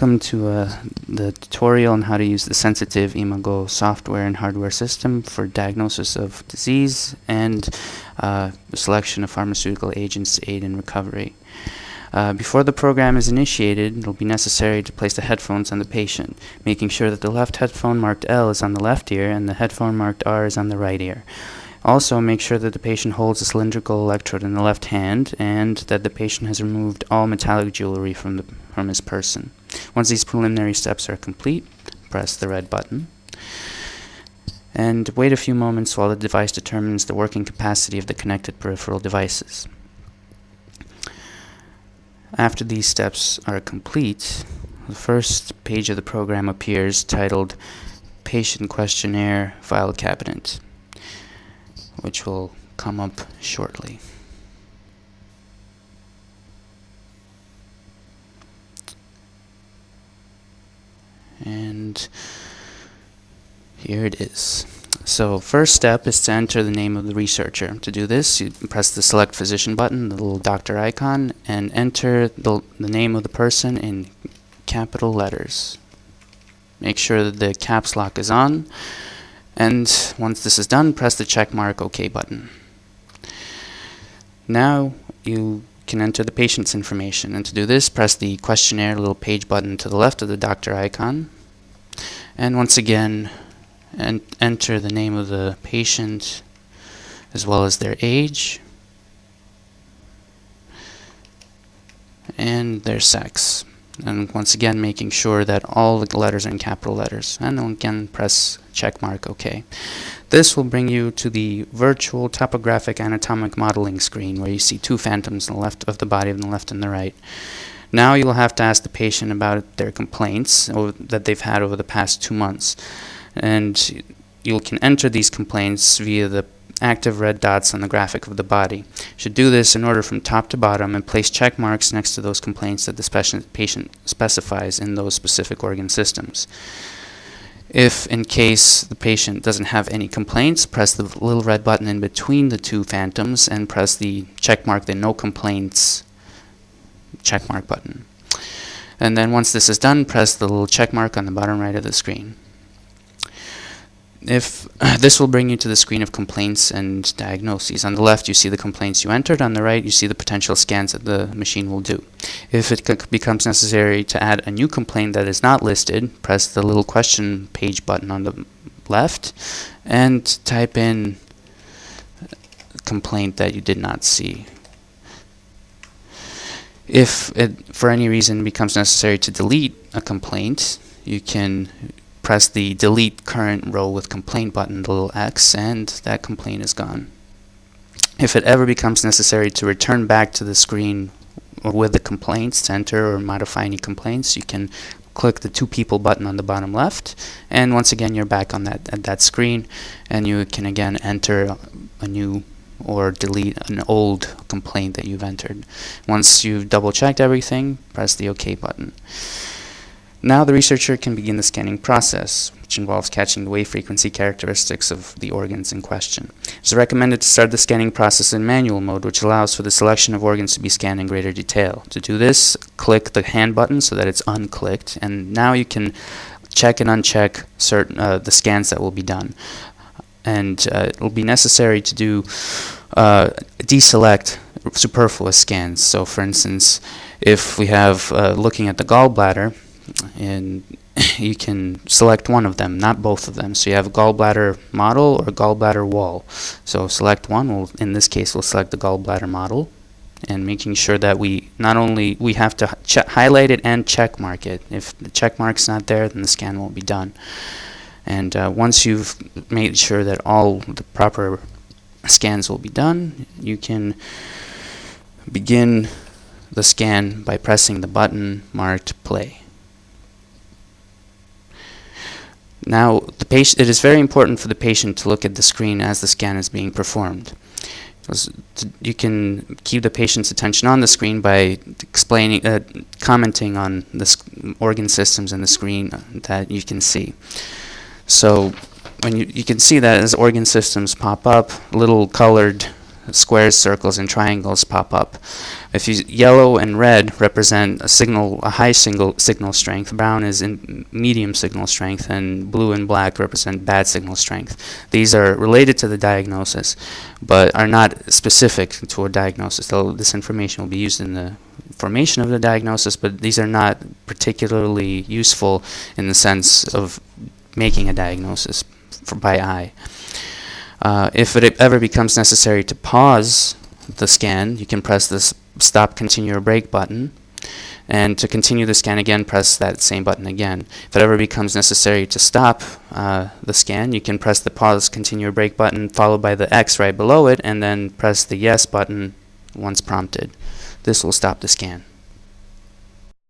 Welcome to the tutorial on how to use the sensitive Imago software and hardware system for diagnosis of disease and the selection of pharmaceutical agents to aid in recovery. Before the program is initiated, it will be necessary to place the headphones on the patient, making sure that the left headphone marked L is on the left ear and the headphone marked R is on the right ear. Also, make sure that the patient holds a cylindrical electrode in the left hand and that the patient has removed all metallic jewelry from his person. Once these preliminary steps are complete, press the red button and wait a few moments while the device determines the working capacity of the connected peripheral devices. After these steps are complete, the first page of the program appears titled Patient Questionnaire File Cabinet, which will come up shortly. And here it is. So first step is to enter the name of the researcher. To do this, you press the select physician button, the little doctor icon, and enter the name of the person in capital letters. Make sure that the caps lock is on. And once this is done, press the check mark OK button. Now you can enter the patient's information, and to do this, press the questionnaire little page button to the left of the doctor icon, and once again enter the name of the patient as well as their age and their sex. And once again, making sure that all the letters are in capital letters. And then again, press check mark OK. This will bring you to the virtual topographic anatomic modeling screen where you see two phantoms on the left of the body, on the left and the right. Now you will have to ask the patient about their complaints that they've had over the past 2 months. And you can enter these complaints via the active red dots on the graphic of the body. You should do this in order from top to bottom and place check marks next to those complaints that the patient specifies in those specific organ systems. If in case the patient doesn't have any complaints, press the little red button in between the two phantoms and press the check mark, the no complaints check mark button. And then once this is done, press the little check mark on the bottom right of the screen. This will bring you to the screen of complaints and diagnoses. On the left you see the complaints you entered, on the right you see the potential scans that the machine will do. If it becomes necessary to add a new complaint that is not listed, press the little question page button on the left and type in a complaint that you did not see. If it for any reason becomes necessary to delete a complaint, you can press the delete current row with complaint button, the little X, and that complaint is gone. If it ever becomes necessary to return back to the screen with the complaints to enter or modify any complaints, you can click the two people button on the bottom left, and once again you're back on that screen, and you can again enter a new or delete an old complaint that you've entered. Once you've double checked everything, press the OK button. Now the researcher can begin the scanning process, which involves catching the wave frequency characteristics of the organs in question. It's recommended to start the scanning process in manual mode, which allows for the selection of organs to be scanned in greater detail. To do this, click the hand button so that it's unclicked, and now you can check and uncheck the scans that will be done. And it will be necessary to do deselect superfluous scans. So for instance, if we have looking at the gallbladder, and you can select one of them, not both of them. So you have a gallbladder model or a gallbladder wall. So select one. In this case, we'll select the gallbladder model, and making sure that we have to highlight it and check mark it. If the check mark's not there, then the scan won't be done. And once you've made sure that all the proper scans will be done, you can begin the scan by pressing the button marked play. Now, it is very important for the patient to look at the screen as the scan is being performed. You can keep the patient's attention on the screen by commenting on the organ systems in the screen that you can see. So when you can see that as organ systems pop up, little colored squares, circles, and triangles pop up. If yellow and red represent a high signal strength, brown is in medium signal strength, and blue and black represent bad signal strength. These are related to the diagnosis, but are not specific to a diagnosis. This information will be used in the formation of the diagnosis, but these are not particularly useful in the sense of making a diagnosis by eye. If it ever becomes necessary to pause the scan, you can press this stop, continue, or break button, and to continue the scan again, press that same button again. If it ever becomes necessary to stop the scan, you can press the pause, continue, or break button followed by the X right below it, and then press the yes button once prompted. This will stop the scan.